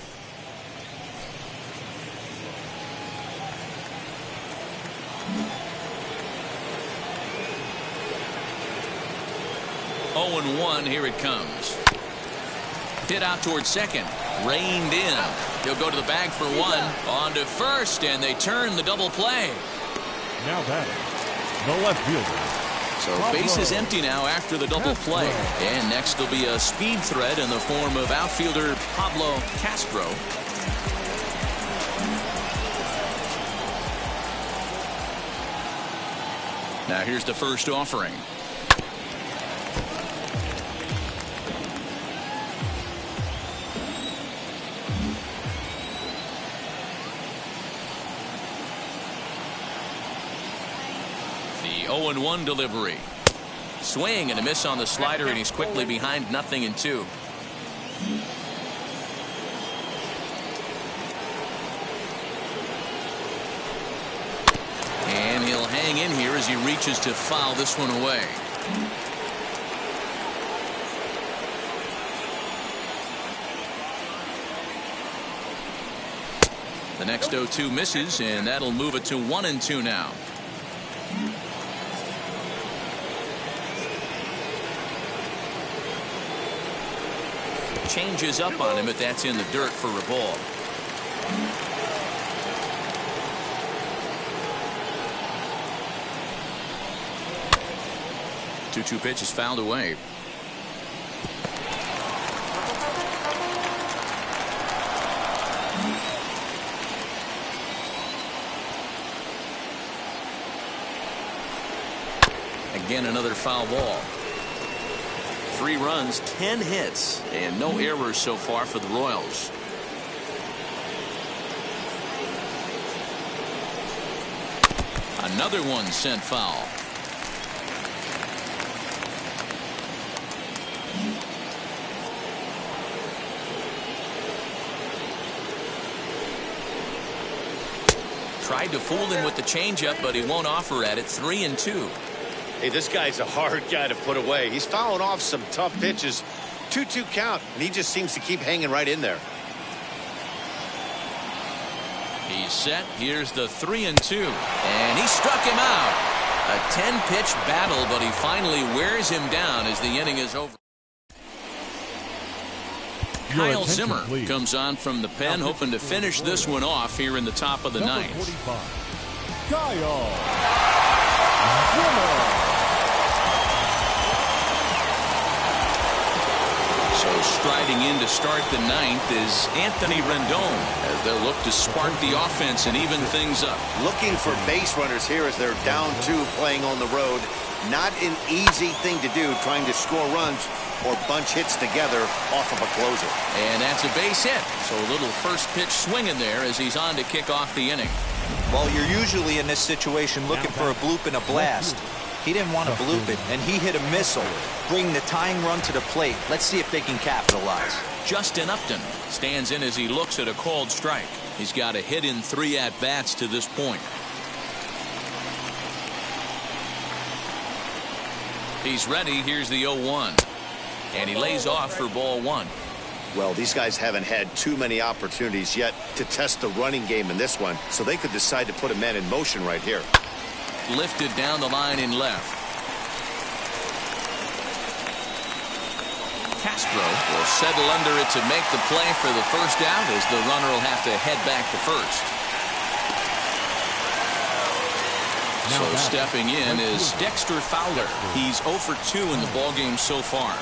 Oh, and 1, here it comes. Hit out towards second, reined in. He'll go to the bag for 1, on to first, and they turn the double play. Now batting, the left fielder. So base is empty now after the double play. And next will be a speed threat in the form of outfielder Pablo Castro. Now here's the first offering. The 0-1 delivery. Swing and a miss on the slider, and he's quickly behind 0-2. And he'll hang in here as he reaches to foul this one away. The next 0-2 misses, and that'll move it to 1-2 now. Changes up on him, but that's in the dirt for a ball. Two pitch is fouled away. Again, another foul ball. 3 runs, 10 hits, and no errors so far for the Royals. Another one sent foul. Tried to fool him with the changeup, but he won't offer at it. 3-2. Hey, this guy's a hard guy to put away. He's fouling off some tough pitches. 2-2 count, and he just seems to keep hanging right in there. He's set. Here's the 3-2. And he struck him out. A 10-pitch battle, but he finally wears him down as the inning is over. Kyle Zimmer comes on from the pen, hoping to finish this one off here in the top of the 9th. Kyle Zimmer. So striding in to start the 9th is Anthony Rendon as they'll look to spark the offense and even things up. Looking for base runners here as they're down 2 playing on the road. Not an easy thing to do, trying to score runs or bunch hits together off of a closer. And that's a base hit. So a little first pitch swinging there as he's on to kick off the inning. Well, you're usually in this situation looking for a bloop and a blast. He didn't want to bloop it, and he hit a missile, bringing the tying run to the plate. Let's see if they can capitalize. Justin Upton stands in as he looks at a called strike. He's got a hit in 3 at-bats to this point. He's ready. Here's the 0-1. And he lays off for ball 1. Well, these guys haven't had too many opportunities yet to test the running game in this one, so they could decide to put a man in motion right here. Lifted down the line in left. Castro will settle under it to make the play for the first out as the runner will have to head back to first. So stepping in is Dexter Fowler. He's 0 for 2 in the ballgame so far.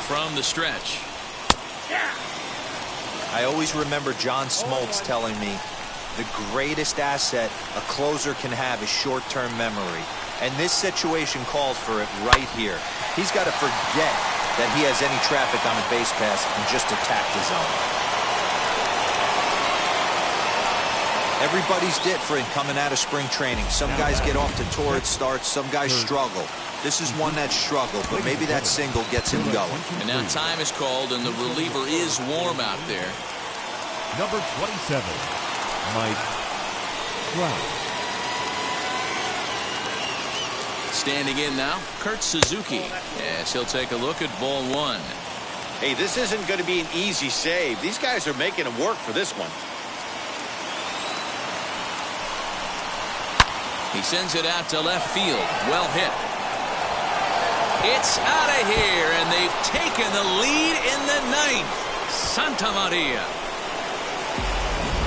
From the stretch. I always remember John Smoltz telling me the greatest asset a closer can have is short-term memory. And this situation calls for it right here. He's got to forget that he has any traffic on a base pass and just attack the zone. Everybody's different coming out of spring training. Some guys get off to torrid starts. Some guys struggle. This is one that struggled, but maybe that single gets him going. And now time is called, and the reliever is warm out there. Number 27, Mike Trout. Standing in now, Kurt Suzuki. Yes, he'll take a look at ball 1. Hey, this isn't going to be an easy save. These guys are making him work for this one. He sends it out to left field. Well hit. It's out of here, and they've taken the lead in the 9th. Santa Maria.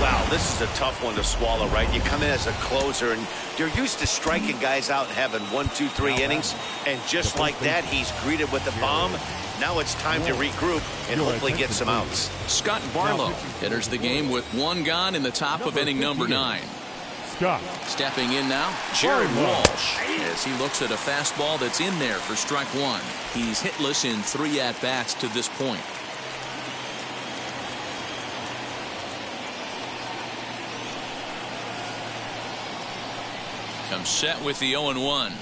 Wow, this is a tough one to swallow, right? You come in as a closer, and you're used to striking guys out and having 1, 2, 3 innings. And just like that, he's greeted with the bomb. Now it's time to regroup and hopefully get some outs. Scott Barlow enters the game with 1 gone in the top of inning number 9. Scott. Stepping in now, Jared Walsh, as he looks at a fastball that's in there for strike 1. He's hitless in 3 at-bats to this point. Comes set with the 0-1.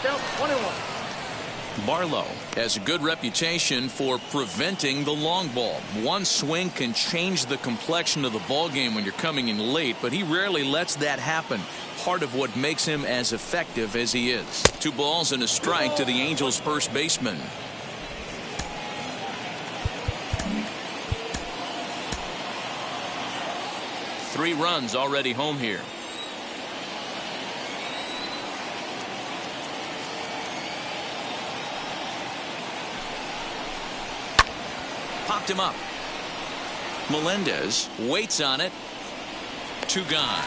1-1. Barlow has a good reputation for preventing the long ball. One swing can change the complexion of the ball game when you're coming in late, but he rarely lets that happen. Part of what makes him as effective as he is. 2 balls and a strike to the Angels' first baseman. Three runs already home here. Popped him up. Melendez waits on it. 2 gone.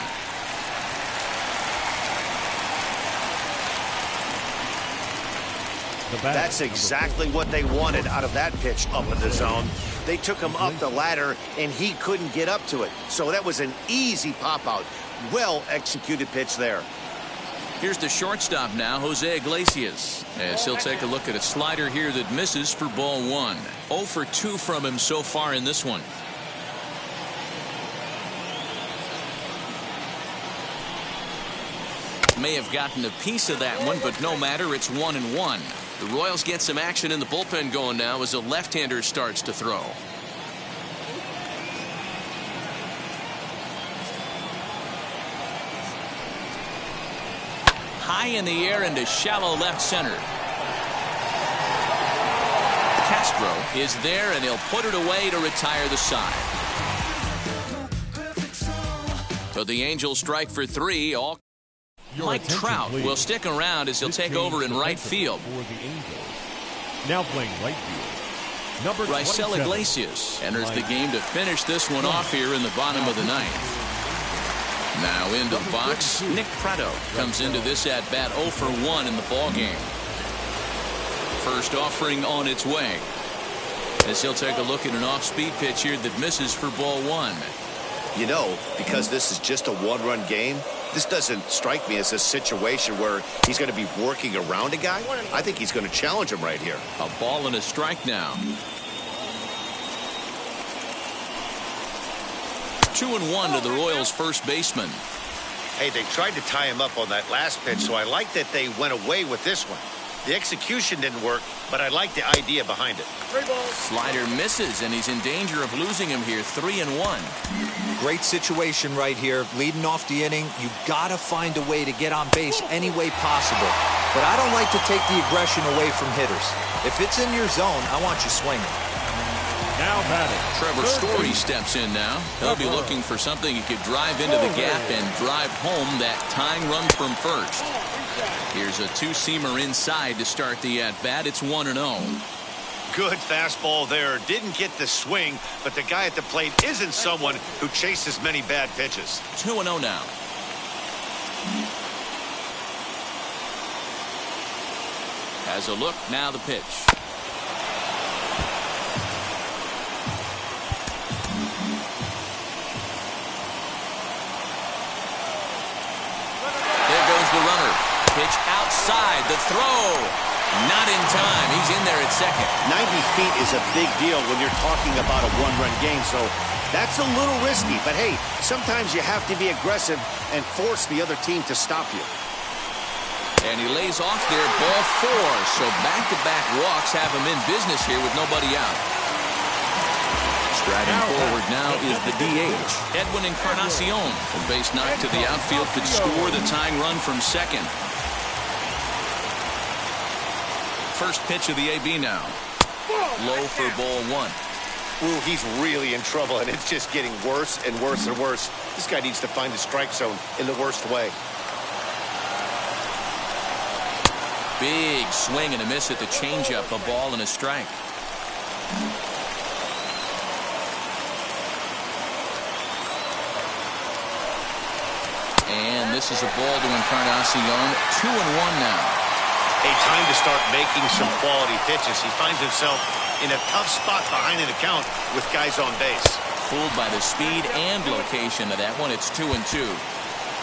That's exactly what they wanted out of that pitch up in the zone. They took him up the ladder, and he couldn't get up to it. So that was an easy pop-out. Well-executed pitch there. Here's the shortstop now, Jose Iglesias, as he'll take a look at a slider here that misses for ball 1. 0 for 2 from him so far in this one. May have gotten a piece of that one, but no matter, it's 1-1. The Royals get some action in the bullpen going now as a left-hander starts to throw. High in the air into shallow left center. Castro is there, and he'll put it away to retire the side. So the Angels strike for 3. Mike Trout will stick around as he'll take over in right field. For the Angels. Now playing right field, number Raisel Iglesias enters the game to finish this one off here in the bottom of the 9th. Now into the box, Nick Pratto comes into this at-bat 0 for 1 in the ballgame. First offering on its way, as he'll take a look at an off-speed pitch here that misses for ball 1. You know, because this is just a 1-run game, this doesn't strike me as a situation where he's going to be working around a guy. I think he's going to challenge him right here. A ball and a strike now. 2-1 to the Royals' first baseman. Hey, they tried to tie him up on that last pitch, so I like that they went away with this one. The execution didn't work, but I like the idea behind it. 3 balls. Slider misses, and he's in danger of losing him here. 3-1. Great situation right here. Leading off the inning, you gotta find a way to get on base any way possible. But I don't like to take the aggression away from hitters. If it's in your zone, I want you swinging. Now batting, Trevor Story steps in now. He'll be looking for something he could drive into the gap and drive home that tying run from first. Here's a 2-seamer inside to start the at-bat. It's 1-0. Good fastball there. Didn't get the swing, but the guy at the plate isn't someone who chases many bad pitches. 2-0 now. Has a look, now the pitch. There goes the runner. Pitch outside, the throw. Not in time. He's in there at second. 90 feet is a big deal when you're talking about a one-run game, so that's a little risky. But, hey, sometimes you have to be aggressive and force the other team to stop you. And he lays off there, ball 4. So back-to-back walks have him in business here with nobody out. Striding forward now is the DH, Edwin Encarnacion. A base knock to the outfield could score the tying run from second. First pitch of the AB now. Low for ball 1. Ooh, he's really in trouble, and it's just getting worse and worse and worse. This guy needs to find the strike zone in the worst way. Big swing and a miss at the changeup, a ball and a strike. And this is a ball to Encarnacion. 2-1 now. A time to start making some quality pitches. He finds himself in a tough spot behind an account with guys on base. Fooled by the speed and location of that one. It's 2-2.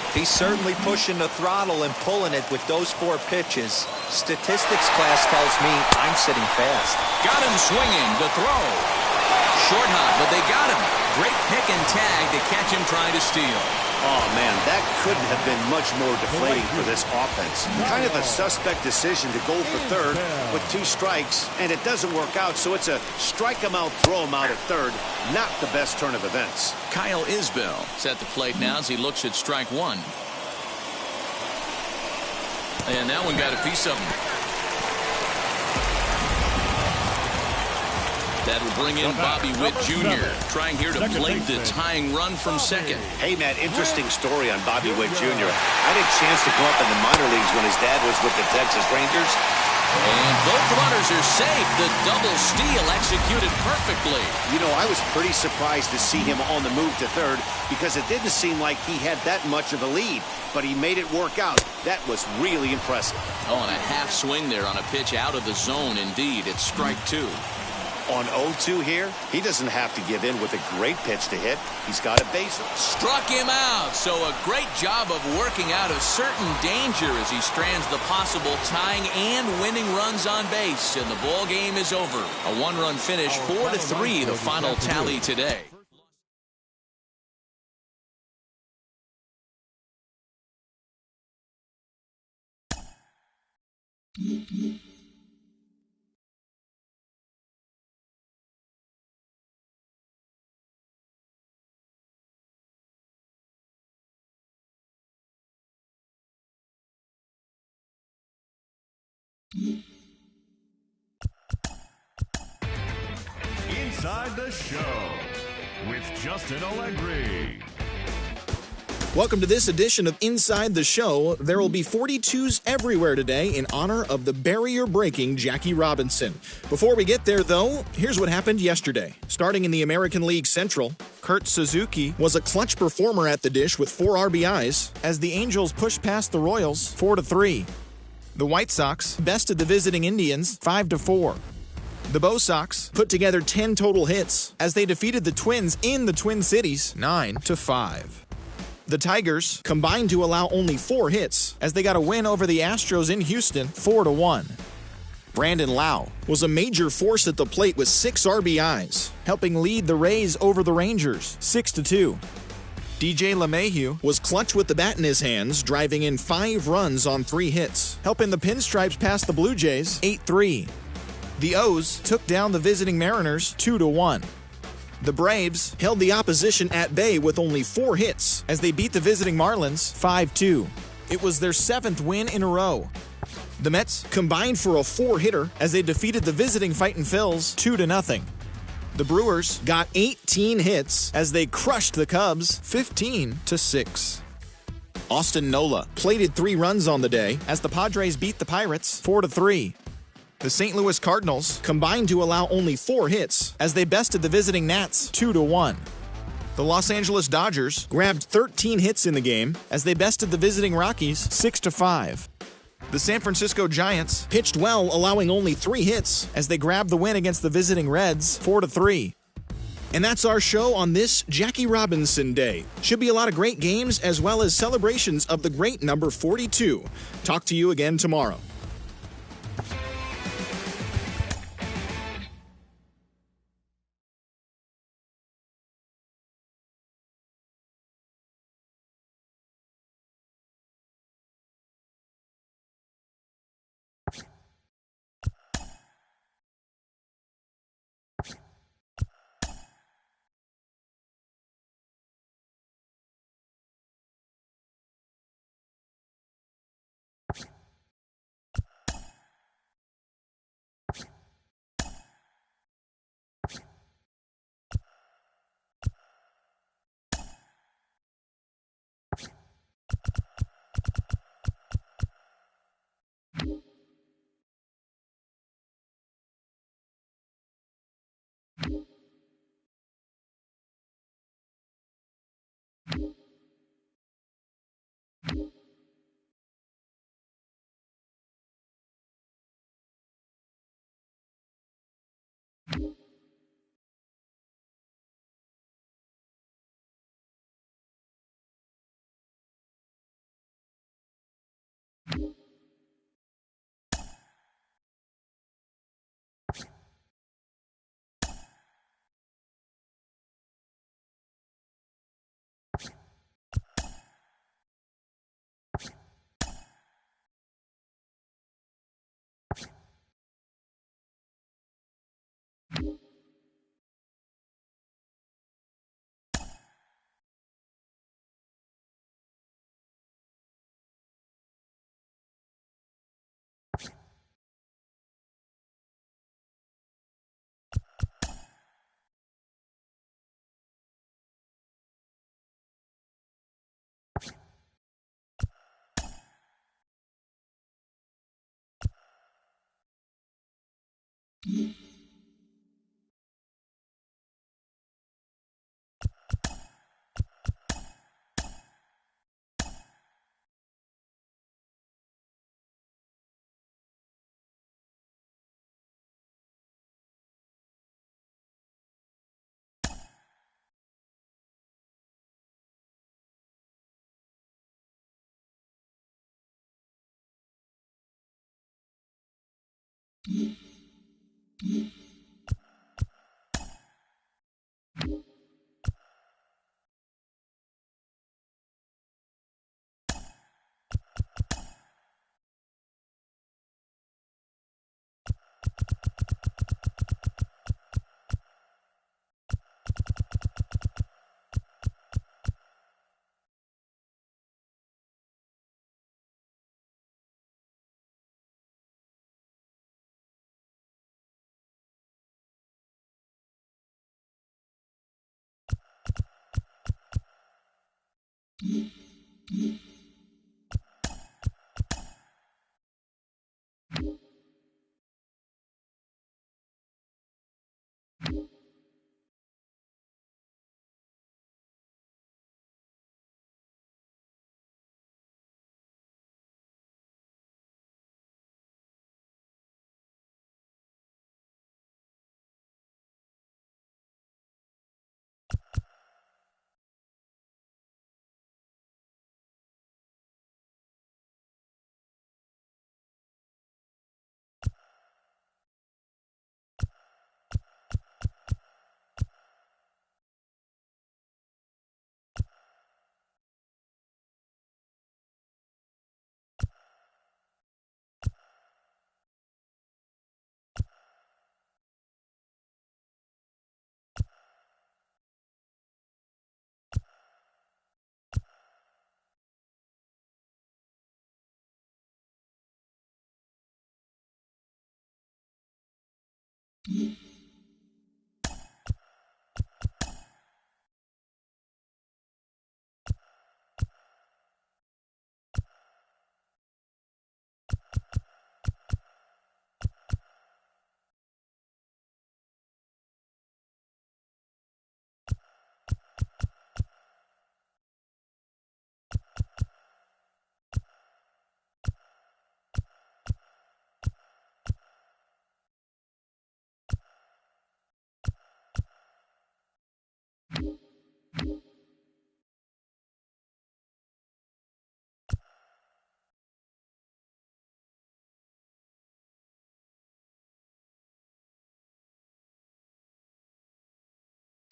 He's certainly pushing the throttle and pulling it with those 4 pitches. Statistics class tells me I'm sitting fast. Got him swinging. The throw. Short hop, but they got him. Great pick and tag to catch him trying to steal. Oh, man, that couldn't have been much more deflating for this offense. Kind of a suspect decision to go for third with 2 strikes, and it doesn't work out, so it's a strike him out, throw him out at third. Not the best turn of events. Kyle Isbell is at the plate now as he looks at strike 1. And that one got a piece of him. That'll bring in Bobby Witt Jr. trying here to plate the tying run from second. Hey, Matt, interesting story on Bobby Witt Jr. I had a chance to come up in the minor leagues when his dad was with the Texas Rangers. And both runners are safe. The double steal executed perfectly. You know, I was pretty surprised to see him on the move to third because it didn't seem like he had that much of a lead. But he made it work out. That was really impressive. Oh, and a half swing there on a pitch out of the zone. Indeed, it's strike 2. On 0-2 here, he doesn't have to give in with a great pitch to hit. He's got a base. Struck him out. So a great job of working out a certain danger as he strands the possible tying and winning runs on base. And the ball game is over. A 1-run finish, 4-3, the final tally today. Inside the Show with Justin Allegri. Welcome to this edition of Inside the Show. There will be 42s everywhere today in honor of the barrier-breaking Jackie Robinson. Before we get there, though, here's what happened yesterday. Starting in the American League Central, Kurt Suzuki was a clutch performer at the dish with 4 RBIs as the Angels pushed past the Royals 4-3. The White Sox bested the visiting Indians 5-4. The Bo Sox put together 10 total hits as they defeated the Twins in the Twin Cities 9-5. The Tigers combined to allow only 4 hits as they got a win over the Astros in Houston 4-1. Brandon Lau was a major force at the plate with 6 RBIs, helping lead the Rays over the Rangers 6-2. DJ LeMahieu was clutch with the bat in his hands, driving in 5 runs on 3 hits, helping the Pinstripes pass the Blue Jays 8-3. The O's took down the visiting Mariners 2-1. The Braves held the opposition at bay with only 4 hits as they beat the visiting Marlins 5-2. It was their 7th win in a row. The Mets combined for a 4-hitter as they defeated the visiting Fightin' Phils 2-0. The Brewers got 18 hits as they crushed the Cubs 15-6. Austin Nola plated 3 runs on the day as the Padres beat the Pirates 4-3. The St. Louis Cardinals combined to allow only 4 hits as they bested the visiting Nats 2-1. The Los Angeles Dodgers grabbed 13 hits in the game as they bested the visiting Rockies 6-5. The San Francisco Giants pitched well, allowing only 3 hits as they grabbed the win against the visiting Reds 4-3. And that's our show on this Jackie Robinson Day. Should be a lot of great games as well as celebrations of the great number 42. Talk to you again tomorrow.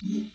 Mm-hmm.